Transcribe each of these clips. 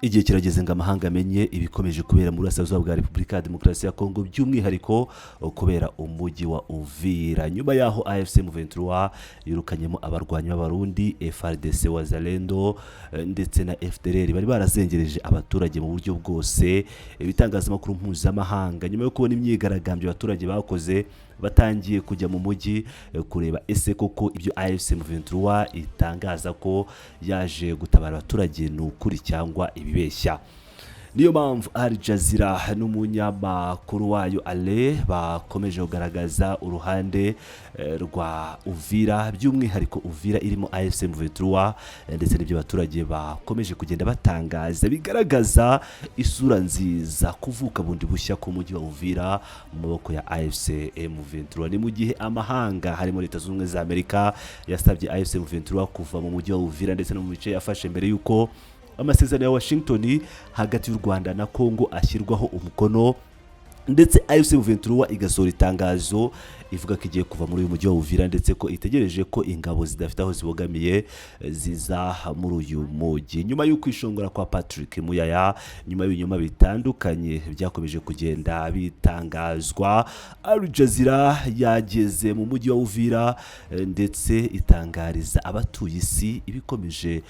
Igihe kirageze ngo amahanga amenye ibikomeje kubera muri Burasirazuba bwa Repubulika ya Demokarasi ya Kongo, by'umwihariko kubera umujyi wa Uvira. Nyuma yaho AFC M23 yirukanyemo abarwanyi b'Abarundi, FARDC Wazalendo ndetse na FDLR bari barazengereje abaturage mu buryo bwose. Ibitangazamakuru mpuzamahanga nyuma yo kubona imyigaragambyo abaturage bakoze batangiye kujya mu mujyi kureba ese koko ibyo AFC M23 itangaza ko yaje gutabara abaturage ni ukuri cyangwa ibibeshya. Niyo mpamvu Al Jazeera n'umunyamakuru wayo Ale bakomeje kugaragaza uruhande rwa Uvira, by'umwihariko Uvira irimo AFC M23 ndetse n'ibyo abaturage bakomeje kugenda batangaza bigaragaza isura nziza kuvuka bundi bushya ku mujyi wa Uvira mu maboko ya AFC M23. Ni mu gihe amahanga harimo Leta Zunze Ubumwe za Amerika yasabye AFC M23 kuva mu mujyi wa Uvira ndetse no mu bice yafashe mbere yuko amasezerano ya Washington hagati y'u Rwanda na Kongo ashyirwaho umukono, ndetse AFC M23 igasohora itangazo ivuga ko igiye kuva muri uyu mujyi wa Uvira ndetse ko itegereje ko ingabo zidafite aho zibogamiye ziza muri uyu mujyi. Nyuma y'uko ishongora kwa Patrick Muyaya, nyuma y'ibinyoma bitandukanye byakomeje kugenda bitangazwa, Al Jazeera yageze mu mujyi wa Uvira ndetse itangariza abatuye isi ibikomeje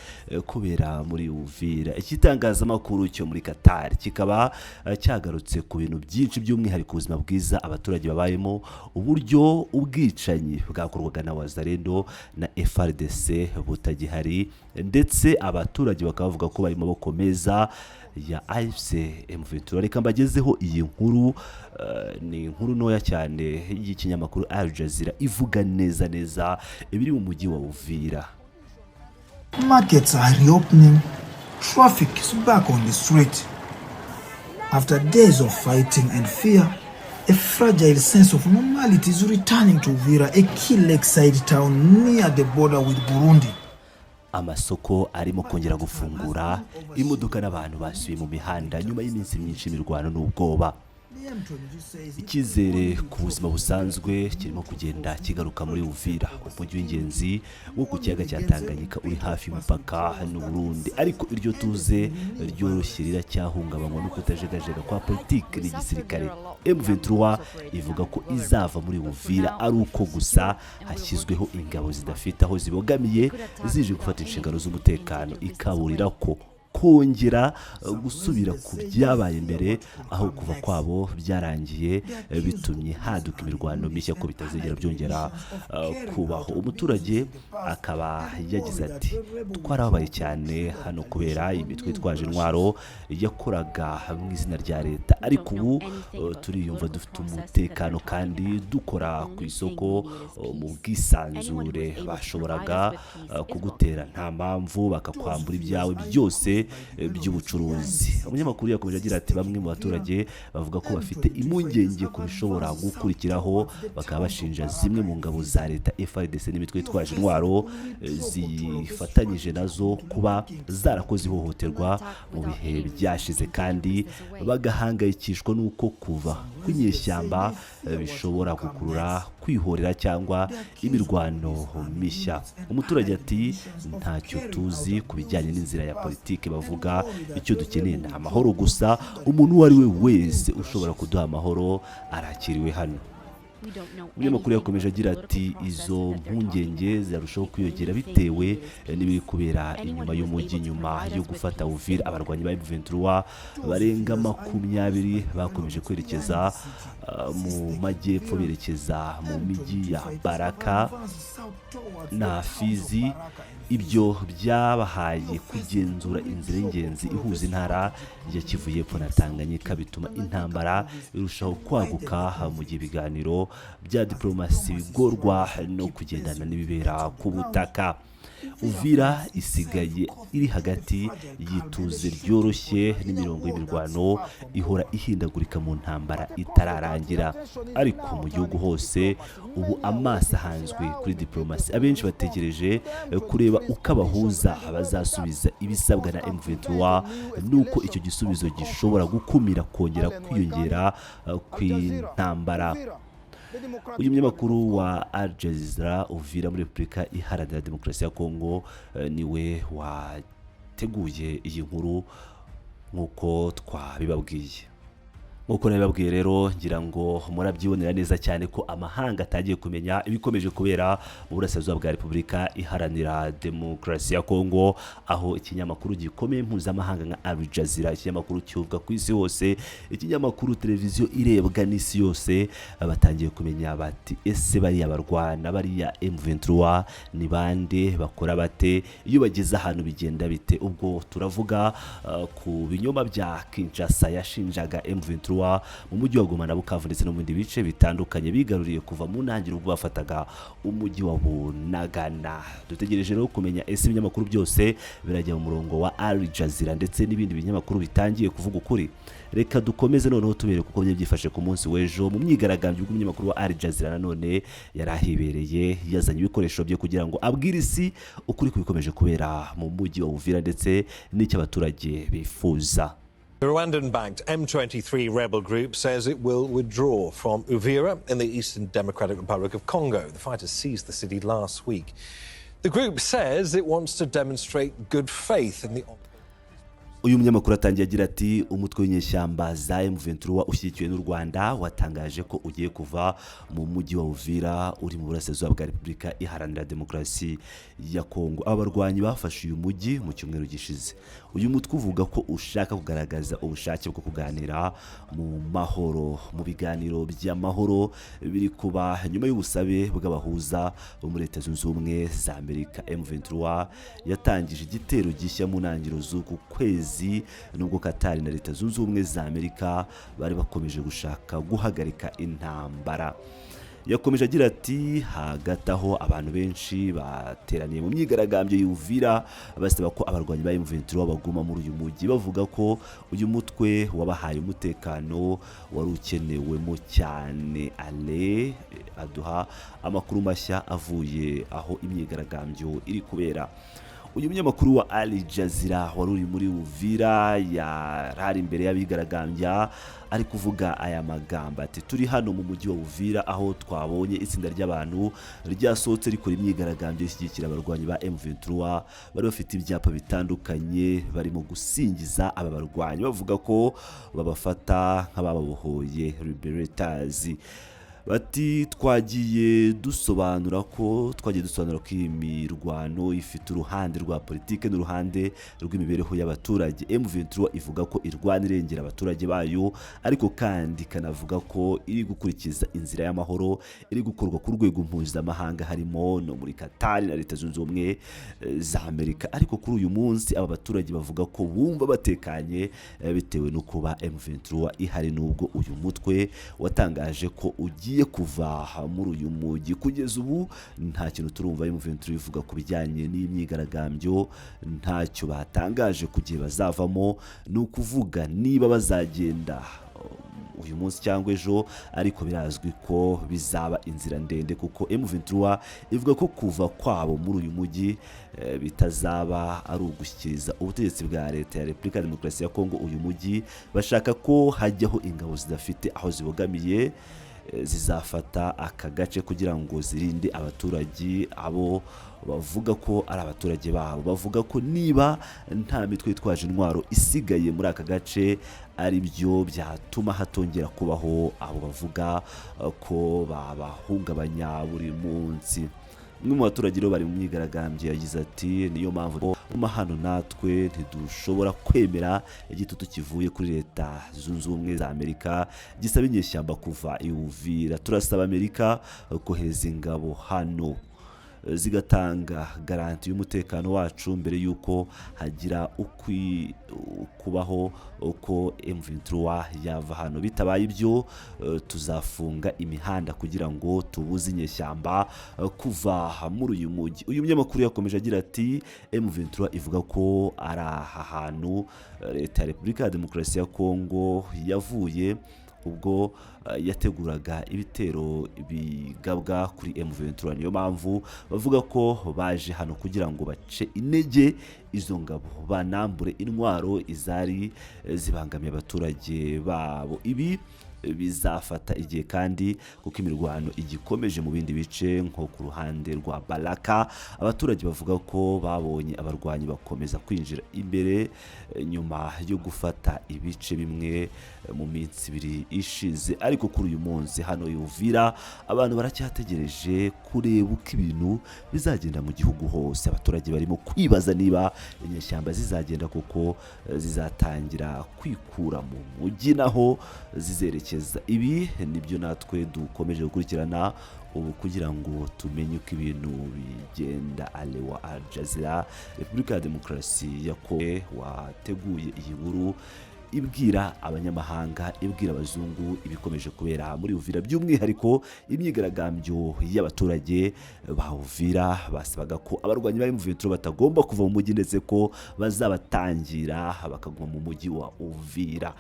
kubera muri Uvira. Ikitangazamakuru cyo muri Qatar kikaba cyagarutse ku bintu byinshi by'umwihariko ubuzima bwiza abaturage babayemo, uburyo ubwicanyi bwakorwaga na Wazalendo na FARDC butagihari, ndetse abaturage bakaba bavuga ko bari mu maboko meza ya AFC M23. Reka mbagezeho iyi nkuru, ni inkuru ntoya cyane y'ikinyamakuru Al Jazeera ivuga neza ibiri mu mujyi wa Uvira. Markets are reopening. Traffic is back on the street. After days of fighting and fear, a fragile sense of normality is returning to Uvira, a key lakeside town near the border with Burundi. Amasoko arimo kongera gufungura, imodoka n'abantu basubiye mu mihanda nyuma y'iminsi myinshi imirwano n'ubwoba. Icyizere ku buzima busanzwe kirimo kugenda kigaruka muri Uvira, umujyi w'ingenzi wo ku kiyaga cya Tanganyika uri hafi y'umupaka n'u Burundi. Ariko iryo tuze ryoroshye riracyahungabanywa no kutajegajega kwa politiki n'igisirikare. M23 ivuga ko izava muri Uvira ari uko gusa hashyizweho ingabo zidafite aho zibogamiye zije gufata inshingano z'umutekano, ikaburira ko kongera gusubira ku byabaye mbere aho kuva kwabo byarangiye bitumye haduka imirwano mishya ko bitazigera byongera kubaho. Umuturage akaba yagize ati twarabaye cyane hano kubera imitwe itwaje intwaro yakoraga mu izina rya leta, ariko ubu turiyumva dufite umutekano kandi dukora ku isoko mu bwisanzure. Bashoboraga kugutera nta mpamvu bakakwambura ibyawe byose by'ubucuruzi. Umunyamakuru yakomeje agira ati bamwe mu baturage bavuga ko bafite impungenge ku bishobora gukurikiraho, bakaba bashinja zimwe mu ngabo za leta FARDC n'imitwe itwaje intwaro zifatanyije nazo kuba zarakoze ihohoterwa mu bihe byashize, kandi bagahangayikishwa n'uko kuva kw'inyeshyamba bishobora gukurura kwihorera cyangwa imirwano mishya. Umuturage ati ntacyo tuzi ku bijyanye n'inzira ya politiki bavuga, icyo dukeneye ni amahoro gusa. Umuntu uwo ari we wese ushobora kuduha amahoro arakiriwe hano. Umunyamakuru yakomeje agira ati izo mpungenge zirarushaho kwiyongera bitewe n'ibiri kubera inyuma y'umujyi. Nyuma yo gufata Uvira, abarwanyi ba M23 barenga 20 bakomeje kwerekeza mu majyepfo berekeza mu mijyi ya Baraka na Fizi. Ibyo byabahaye kugenzura inzira y'ingenzi ihuza intara ya Kivu y'Epfo na Tanganyika, bituma intambara irushaho kwaguka mu gihe ibiganiro bya diplomasi bigorwa no kugendana n'ibibera ku butaka. Uvira isigaye iri hagati y'ituze ryoroshye n'imirongo y'imirwano ihora ihindagurika mu ntambara itararangira. Ariko mu gihugu hose ubu amaso ahanzwe kuri diplomasi. Abenshi bategereje kureba uko abahuza bazasubiza ibisabwa na M23 nuko icyo gisubizo gishobora gukumira kongera kwiyongera kw'intambara. Uyu munyamakuru wa Al Jazeera Uvira muri Repubulika Iharanira Demokarasi ya Kongo niwe wateguye iyi nkuru nk'uko twabibabwiye. Nk'uko nabibabwiye rero ngira ngo murabyibonera neza cyane ko amahanga atagiye kumenya ibikomeje kubera mu burasirazuba bwa Repubulika Iharanira Demokarasi ya Kongo, aho ikinyamakuru gikomeye mpuzamahanga nka Al Jazeera, ikinyamakuru cyuvuga ku isi hose, ikinyamakuru televiziyo irebwa n'isi yose, batangiye kumenya bati ese bariya barwana, bariya M23 ni bande, bakora bate, iyo bageze ahantu bigenda bite. Ubwo turavuga ku binyoma bya Kinshasa yashinjaga M23 mu mujyi wa Goma na Bukavu ndetse no mu bindi bice bitandukanye bigaruriye kuva mu ntangiriro ubwo bafataga umujyi wa Bunagana. Dutegereje rero kumenya ese ibinyamakuru byose birajya mu murongo wa Al Jazeera ndetse n'ibindi binyamakuru bitangiye kuvuga ukuri. Reka dukomeze noneho tubere kuko byifashe ku munsi w'ejo mu myigaragambyo y'umunyamakuru wa Al Jazeera nanone yarahibereye yazanye ibikoresho bye kugira ngo abwire isi ukuri kubikomeje kubera mu mujyi wa Uvira ndetse n'icyo abaturage bifuza. The Rwandan-backed M23 rebel group says it will withdraw from Uvira in the Eastern Democratic Republic of Congo. The fighters seized the city last week. The group says it wants to demonstrate good faith in the... Uyu munyamakuru atangiye agira ati umutwe w'inyeshyamba za M23 ushyigikiwe n'u Rwanda watangaje ko ugiye kuva mu mujyi wa Uvira uri mu burasirazuba bwa Repubulika Iharanira Demokarasi ya Kongo. Abarwanyi bafashe uyu mujyi mu cyumweru gishize. Uyu mutwe uvuga ko ushaka kugaragaza ubushake bwo kuganira mu mahoro, mu biganiro by'amahoro biri kuba nyuma y'ubusabe bw'abahuza bo muri Leta Zunze Ubumwe za Amerika. M23 yatangije igitero gishya mu ntangiriro z'uku kwezi, nubwo Katari na Leta Zunze Ubumwe za Amerika bari bakomeje gushaka guhagarika intambara. Yakomeje agira ati hagati aho abantu benshi bateraniye mu myigaragambyo y'Uvira basaba ko abarwanyi ba M23 baguma muri uyu mujyi, bavuga ko uyu mutwe wabahaye umutekano wari ukenewemo cyane. Ale aduha amakuru mashya avuye aho imyigaragambyo iri kubera. Uyu munyamakuru wa Al Jazeera wari uri muri Uvira yarari imbere y'abigaragambya ari kuvuga aya magambo ati turi hano mu mujyi wa Uvira aho twabonye itsinda ry'abantu ryasohotse rikora imyigaragambyo ishyigikira abarwanyi ba M23 bari bafite ibyapa bitandukanye barimo gusingiza aba barwanyi bavuga ko babafata nk'abababohoye liberators. Bati twagiye dusobanura ko iyi mirwano ifite uruhande rwa politike n'uruhande rw'imibereho y'abaturage. M23 ivuga ko irwana irengera abaturage bayo, ariko kandi kanavuga ko iri gukurikiza inzira y'amahoro iri gukorwa ku rwego mpuzamahanga harimo no muri Katari na Leta Zunze Ubumwe za Amerika. Ariko kuri uyu munsi aba baturage bavuga ko bumva batekanye bitewe no kuba M23 ihari, nubwo uyu mutwe watangaje ko ugiye kuva muri uyu mujyi. Kugeza ubu nta kintu turumva M23 ivuga ku bijyanye n'imyigaragambyo, ntacyo batangaje ku gihe bazavamo, ni ukuvuga niba bazagenda uyu munsi cyangwa ejo, ariko birazwi ko bizaba inzira ndende kuko M23 ivuga ko kuva kwabo muri uyu mujyi bitazaba ari ugushyikiriza ubutegetsi bwa Leta ya Repubulika ya Demokarasi ya Kongo uyu mujyi. Bashaka ko hajyaho ingabo zidafite aho zibogamiye zizafata aka gace kugira ngo zirinde abaturage abo bavuga ko ari abaturage babo. Bavuga ko niba nta mitwe yitwaje intwaro isigaye muri aka gace ari byo byatuma hatongera kubaho abo bavuga ko babahungabanya buri munsi. Umwe mu baturage rero bari mu myigaragambyo yagize ati niyo mpamvu hano natwe ntidushobora kwemera igitutu kivuye kuri Leta Zunze Ubumwe za Amerika gisaba inyeshyamba kuva i Uvira. Turasaba Amerika kohereza ingabo hano zigatanga garanti y'umutekano wacu mbere yuko hagira kubaho uko M23 yava hano. Bitabaye ibyo tuzafunga imihanda kugira ngo tubuze inyeshyamba kuva muri uyu mujyi. Uyu munyamakuru yakomeje agira ati M23 ivuga ko ari aha hantu Leta ya Repubulika ya Demokarasi ya Kongo yavuye ubwo yateguraga ibitero bigabwa kuri M23. Niyo mpamvu bavuga ko baje hano kugira ngo bace intege izo ngabo, banambure intwaro izari zibangamiye abaturage babo. Ibi bizafata igihe kandi kuko imirwano igikomeje mu bindi bice nko ku ruhande rwa Baraka. Abaturage bavuga ko babonye abarwanyi bakomeza kwinjira imbere nyuma yo gufata ibice bimwe mu minsi ibiri ishize, ariko kuri uyu munsi hano Uvira abantu baracyategereje kureba uko ibintu bizagenda mu gihugu hose. Abaturage barimo kwibaza niba inyeshyamba zizagenda kuko zizatangira kwikura mu mujyi naho zizerekeza. Ibi nibyo natwe dukomeje gukurikirana ubu kugira ngo tumenye uko ibintu bigenda. Alewa Al Jazeera, Repubulika ya Demokarasi ya Kongo, wateguye iyi nkuru ibwira abanyamahanga, ibwira abazungu ibikomeje kubera muri Uvira, by'umwihariko imyigaragambyo y'abaturage ba Uvira basabaga ko abarwanyi ba M23 batagomba kuva mu mujyi ndetse ko bazabatangira bakaguma mu mujyi wa Uvira.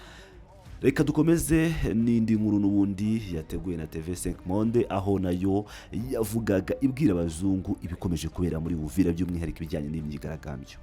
Reka dukomeze n'indi nkuru n'ubundi yateguwe na TV5 Monde, aho nayo yavugaga ibwira abazungu ibikomeje kubera muri Uvira, by'umwihariko ibijyanye n'imyigaragambyo.